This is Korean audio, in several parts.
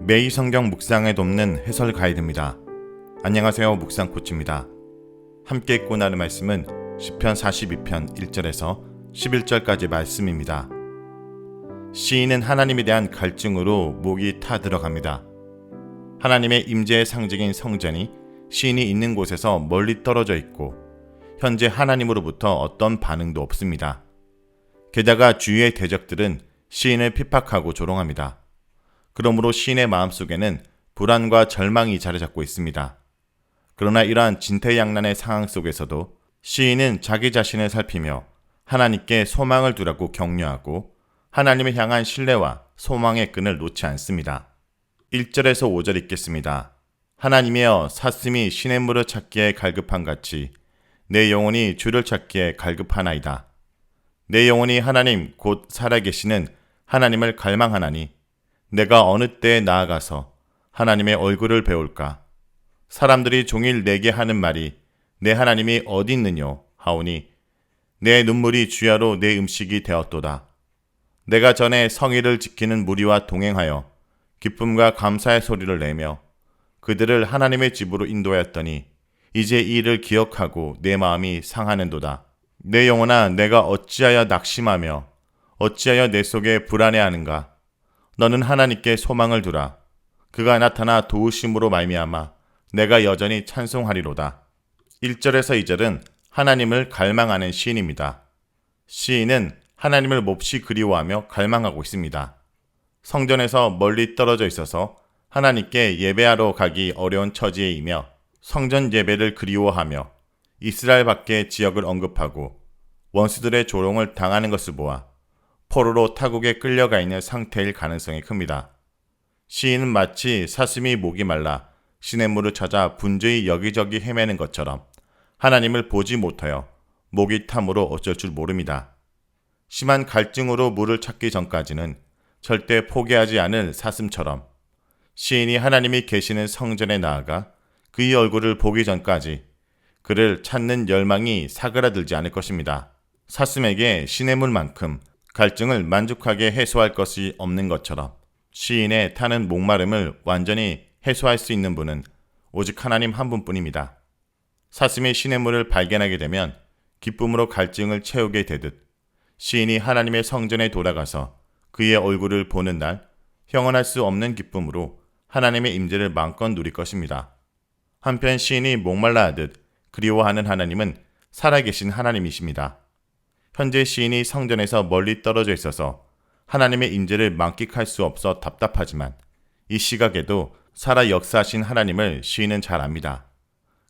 매일 성경 묵상에 돕는 해설 가이드입니다. 안녕하세요, 묵상 코치입니다. 함께 읽고 나눌 말씀은 시편 42편 1절에서 11절까지 말씀입니다. 시인은 하나님에 대한 갈증으로 목이 타들어갑니다. 하나님의 임재의 상징인 성전이 시인이 있는 곳에서 멀리 떨어져 있고 현재 하나님으로부터 어떤 반응도 없습니다. 게다가 주위의 대적들은 시인을 핍박하고 조롱합니다. 그러므로 시인의 마음속에는 불안과 절망이 자리 잡고 있습니다. 그러나 이러한 진퇴양난의 상황 속에서도 시인은 자기 자신을 살피며 하나님께 소망을 두라고 격려하고 하나님을 향한 신뢰와 소망의 끈을 놓지 않습니다. 1절에서 5절 읽겠습니다. 하나님이여, 사슴이 시냇물을 찾기에 갈급한 같이 내 영혼이 주를 찾기에 갈급하나이다. 내 영혼이 하나님 곧 살아계시는 하나님을 갈망하나니 내가 어느 때에 나아가서 하나님의 얼굴을 배울까? 사람들이 종일 내게 하는 말이 내 하나님이 어디 있느뇨 하오니 내 눈물이 주야로 내 음식이 되었도다. 내가 전에 성의를 지키는 무리와 동행하여 기쁨과 감사의 소리를 내며 그들을 하나님의 집으로 인도하였더니 이제 이 일을 기억하고 내 마음이 상하는도다. 내 영혼아, 내가 어찌하여 낙심하며 어찌하여 내 속에 불안해하는가? 너는 하나님께 소망을 두라. 그가 나타나 도우심으로 말미암아 내가 여전히 찬송하리로다. 1절에서 2절은 하나님을 갈망하는 시인입니다. 시인은 하나님을 몹시 그리워하며 갈망하고 있습니다. 성전에서 멀리 떨어져 있어서 하나님께 예배하러 가기 어려운 처지에이며 성전 예배를 그리워하며 이스라엘 밖의 지역을 언급하고 원수들의 조롱을 당하는 것을 보아 포로로 타국에 끌려가 있는 상태일 가능성이 큽니다. 시인은 마치 사슴이 목이 말라 시냇물을 찾아 분주히 여기저기 헤매는 것처럼 하나님을 보지 못하여 목이 탐으로 어쩔 줄 모릅니다. 심한 갈증으로 물을 찾기 전까지는 절대 포기하지 않을 사슴처럼 시인이 하나님이 계시는 성전에 나아가 그의 얼굴을 보기 전까지 그를 찾는 열망이 사그라들지 않을 것입니다. 사슴에게 시냇물만큼 갈증을 만족하게 해소할 것이 없는 것처럼 시인의 타는 목마름을 완전히 해소할 수 있는 분은 오직 하나님 한 분뿐입니다. 사슴이 시냇물을 발견하게 되면 기쁨으로 갈증을 채우게 되듯 시인이 하나님의 성전에 돌아가서 그의 얼굴을 보는 날 형언할 수 없는 기쁨으로 하나님의 임재를 마음껏 누릴 것입니다. 한편 시인이 목말라 하듯 그리워하는 하나님은 살아계신 하나님이십니다. 현재 시인이 성전에서 멀리 떨어져 있어서 하나님의 임재를 만끽할 수 없어 답답하지만 이 시각에도 살아 역사하신 하나님을 시인은 잘 압니다.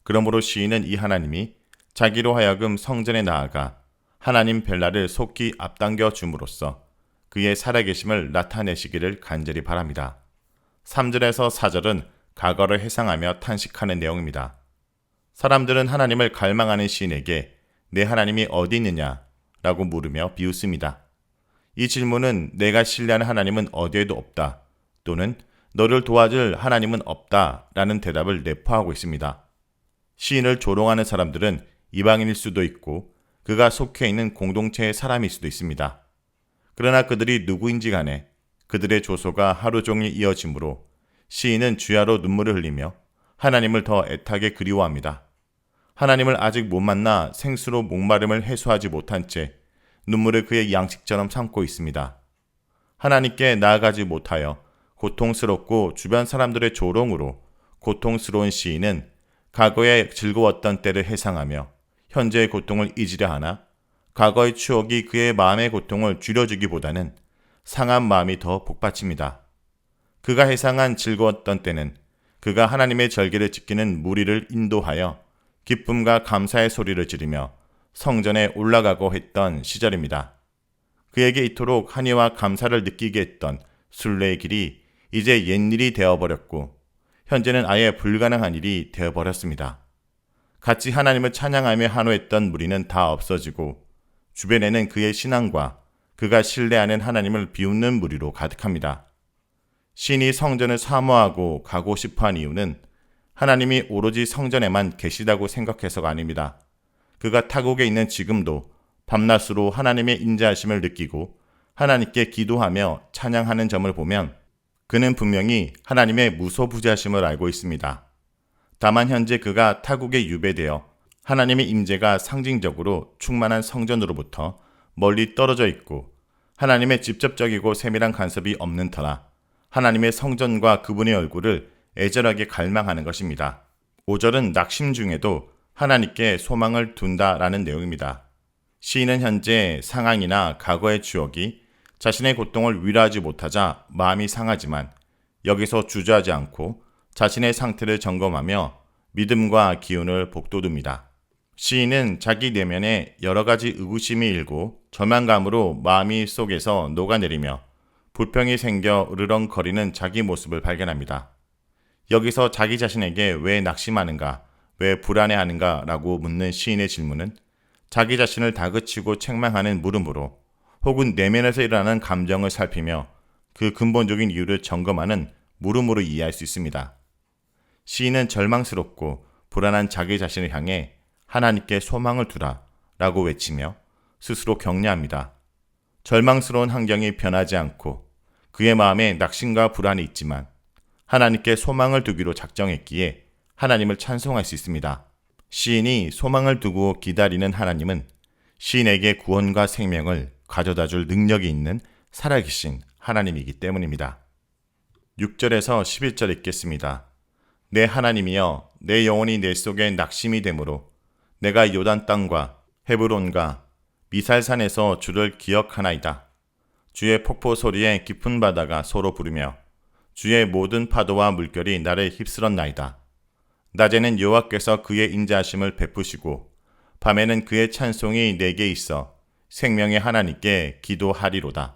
그러므로 시인은 이 하나님이 자기로 하여금 성전에 나아가 하나님 벨라를 속히 앞당겨 줌으로써 그의 살아계심을 나타내시기를 간절히 바랍니다. 3절에서 4절은 과거를 회상하며 탄식하는 내용입니다. 사람들은 하나님을 갈망하는 시인에게 내 하나님이 어디 있느냐 라고 물으며 비웃습니다. 이 질문은 내가 신뢰하는 하나님은 어디에도 없다 또는 너를 도와줄 하나님은 없다 라는 대답을 내포하고 있습니다. 시인을 조롱하는 사람들은 이방인일 수도 있고 그가 속해 있는 공동체의 사람일 수도 있습니다. 그러나 그들이 누구인지 간에 그들의 조소가 하루 종일 이어지므로 시인은 주야로 눈물을 흘리며 하나님을 더 애타게 그리워합니다. 하나님을 아직 못 만나 생수로 목마름을 해소하지 못한 채 눈물을 그의 양식처럼 삼고 있습니다. 하나님께 나아가지 못하여 고통스럽고 주변 사람들의 조롱으로 고통스러운 시인은 과거에 즐거웠던 때를 회상하며 현재의 고통을 잊으려 하나 과거의 추억이 그의 마음의 고통을 줄여주기보다는 상한 마음이 더 복받칩니다. 그가 회상한 즐거웠던 때는 그가 하나님의 절기를 지키는 무리를 인도하여 기쁨과 감사의 소리를 지르며 성전에 올라가고 했던 시절입니다. 그에게 이토록 한의와 감사를 느끼게 했던 순례의 길이 이제 옛일이 되어버렸고 현재는 아예 불가능한 일이 되어버렸습니다. 같이 하나님을 찬양하며 한호했던 무리는 다 없어지고 주변에는 그의 신앙과 그가 신뢰하는 하나님을 비웃는 무리로 가득합니다. 신이 성전을 사모하고 가고 싶어한 이유는 하나님이 오로지 성전에만 계시다고 생각해서가 아닙니다. 그가 타국에 있는 지금도 밤낮으로 하나님의 인자하심을 느끼고 하나님께 기도하며 찬양하는 점을 보면 그는 분명히 하나님의 무소부재하심을 알고 있습니다. 다만 현재 그가 타국에 유배되어 하나님의 임재가 상징적으로 충만한 성전으로부터 멀리 떨어져 있고 하나님의 직접적이고 세밀한 간섭이 없는 터라 하나님의 성전과 그분의 얼굴을 애절하게 갈망하는 것입니다. 5절은 낙심 중에도 하나님께 소망을 둔다라는 내용입니다. 시인은 현재 상황이나 과거의 추억이 자신의 고통을 위로하지 못하자 마음이 상하지만 여기서 주저하지 않고 자신의 상태를 점검하며 믿음과 기운을 북돋웁니다. 시인은 자기 내면에 여러 가지 의구심이 일고 절망감으로 마음이 속에서 녹아내리며 불평이 생겨 으르렁거리는 자기 모습을 발견합니다. 여기서 자기 자신에게 왜 낙심하는가, 왜 불안해하는가 라고 묻는 시인의 질문은 자기 자신을 다그치고 책망하는 물음으로 혹은 내면에서 일어나는 감정을 살피며 그 근본적인 이유를 점검하는 물음으로 이해할 수 있습니다. 시인은 절망스럽고 불안한 자기 자신을 향해 하나님께 소망을 두라 라고 외치며 스스로 격려합니다. 절망스러운 환경이 변하지 않고 그의 마음에 낙심과 불안이 있지만 하나님께 소망을 두기로 작정했기에 하나님을 찬송할 수 있습니다. 시인이 소망을 두고 기다리는 하나님은 시인에게 구원과 생명을 가져다 줄 능력이 있는 살아계신 하나님이기 때문입니다. 6절에서 11절 읽겠습니다. 내 하나님이여 내 영혼이 내 속에 낙심이 되므로 내가 요단 땅과 헤브론과 미살산에서 주를 기억하나이다. 주의 폭포 소리에 깊은 바다가 서로 부르며 주의 모든 파도와 물결이 나를 휩쓸었나이다. 낮에는 여호와께서 그의 인자하심을 베푸시고 밤에는 그의 찬송이 내게 있어 생명의 하나님께 기도하리로다.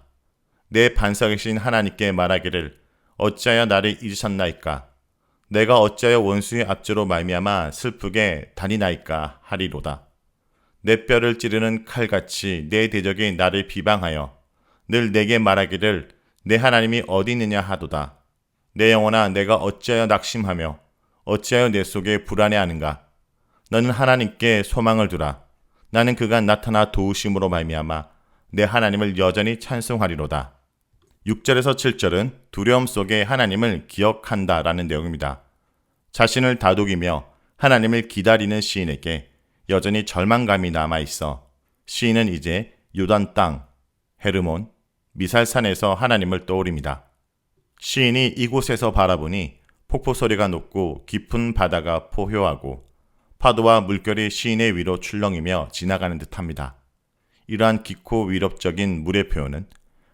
내 반석이신 하나님께 말하기를 어찌하여 나를 잊으셨나이까? 내가 어찌하여 원수의 압제로 말미암아 슬프게 다니나이까 하리로다. 내 뼈를 찌르는 칼같이 내 대적이 나를 비방하여 늘 내게 말하기를 내 하나님이 어디 있느냐 하도다. 내 영혼아 내가 어찌하여 낙심하며 어찌하여 내 속에 불안해하는가? 너는 하나님께 소망을 두라. 나는 그가 나타나 도우심으로 말미암아 내 하나님을 여전히 찬송하리로다. 6절에서 7절은 두려움 속에 하나님을 기억한다라는 내용입니다. 자신을 다독이며 하나님을 기다리는 시인에게 여전히 절망감이 남아있어 시인은 이제 요단 땅, 헤르몬, 미살산에서 하나님을 떠올립니다. 시인이 이곳에서 바라보니 폭포 소리가 높고 깊은 바다가 포효하고 파도와 물결이 시인의 위로 출렁이며 지나가는 듯합니다. 이러한 깊고 위협적인 물의 표현은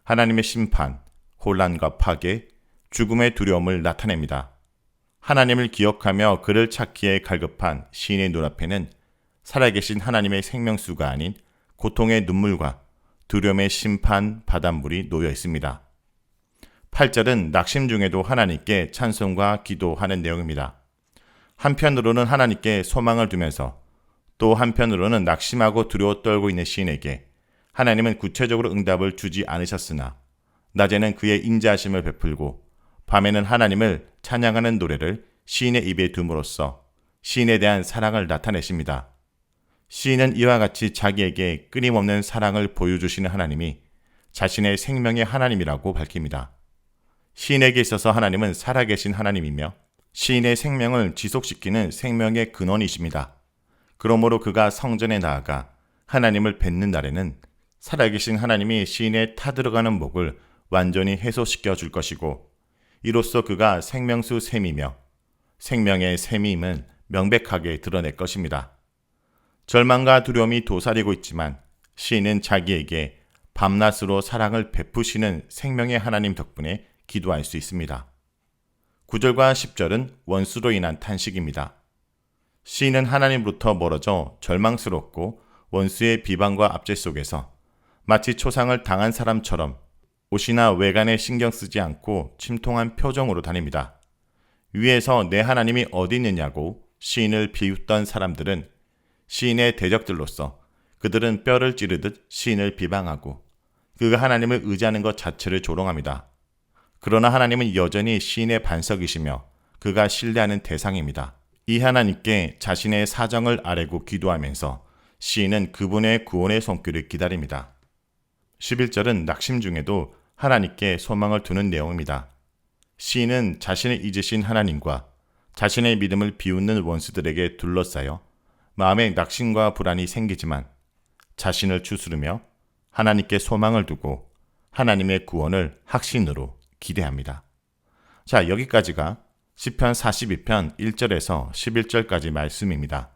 하나님의 심판, 혼란과 파괴, 죽음의 두려움을 나타냅니다. 하나님을 기억하며 그를 찾기에 갈급한 시인의 눈앞에는 살아계신 하나님의 생명수가 아닌 고통의 눈물과 두려움의 심판 바닷물이 놓여 있습니다. 8절은 낙심 중에도 하나님께 찬송과 기도하는 내용입니다. 한편으로는 하나님께 소망을 두면서 또 한편으로는 낙심하고 두려워 떨고 있는 시인에게 하나님은 구체적으로 응답을 주지 않으셨으나 낮에는 그의 인자하심을 베풀고 밤에는 하나님을 찬양하는 노래를 시인의 입에 둠으로써 시인에 대한 사랑을 나타내십니다. 시인은 이와 같이 자기에게 끊임없는 사랑을 보여주시는 하나님이 자신의 생명의 하나님이라고 밝힙니다. 시인에게 있어서 하나님은 살아계신 하나님이며 시인의 생명을 지속시키는 생명의 근원이십니다. 그러므로 그가 성전에 나아가 하나님을 뵙는 날에는 살아계신 하나님이 시인의 타들어가는 목을 완전히 해소시켜 줄 것이고 이로써 그가 생명수 샘이며 생명의 샘임을 명백하게 드러낼 것입니다. 절망과 두려움이 도사리고 있지만 시인은 자기에게 밤낮으로 사랑을 베푸시는 생명의 하나님 덕분에 기도할 수 있습니다. 9절과 10절은 원수로 인한 탄식입니다. 시인은 하나님으로부터 멀어져 절망스럽고 원수의 비방과 압제 속에서 마치 초상을 당한 사람처럼 옷이나 외관에 신경 쓰지 않고 침통한 표정으로 다닙니다. 위에서 내 하나님이 어디 있느냐고 시인을 비웃던 사람들은 시인의 대적들로서 그들은 뼈를 찌르듯 시인을 비방하고 그가 하나님을 의지하는 것 자체를 조롱합니다. 그러나 하나님은 여전히 시인의 반석이시며 그가 신뢰하는 대상입니다. 이 하나님께 자신의 사정을 아뢰고 기도하면서 시인은 그분의 구원의 손길을 기다립니다. 11절은 낙심 중에도 하나님께 소망을 두는 내용입니다. 시인은 자신을 잊으신 하나님과 자신의 믿음을 비웃는 원수들에게 둘러싸여 마음에 낙심과 불안이 생기지만 자신을 추스르며 하나님께 소망을 두고 하나님의 구원을 확신으로 기대합니다. 자, 여기까지가 시편 42편 1절에서 11절까지 말씀입니다.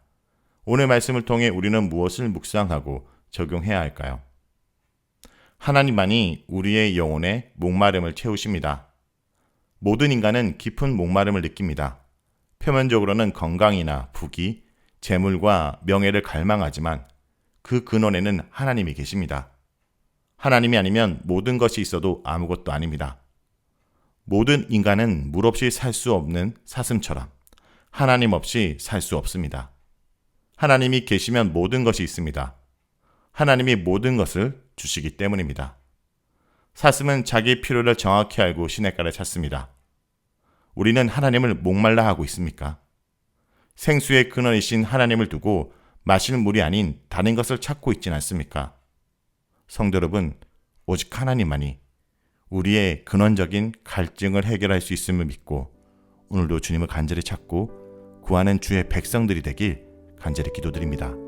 오늘 말씀을 통해 우리는 무엇을 묵상하고 적용해야 할까요? 하나님만이 우리의 영혼의 목마름을 채우십니다. 모든 인간은 깊은 목마름을 느낍니다. 표면적으로는 건강이나 부귀, 재물과 명예를 갈망하지만 그 근원에는 하나님이 계십니다. 하나님이 아니면 모든 것이 있어도 아무것도 아닙니다. 모든 인간은 물 없이 살 수 없는 사슴처럼 하나님 없이 살 수 없습니다. 하나님이 계시면 모든 것이 있습니다. 하나님이 모든 것을 주시기 때문입니다. 사슴은 자기 필요를 정확히 알고 시냇가를 찾습니다. 우리는 하나님을 목말라 하고 있습니까? 생수의 근원이신 하나님을 두고 마실 물이 아닌 다른 것을 찾고 있진 않습니까? 성도 여러분, 오직 하나님만이 우리의 근원적인 갈증을 해결할 수 있음을 믿고 오늘도 주님을 간절히 찾고 구하는 주의 백성들이 되길 간절히 기도드립니다.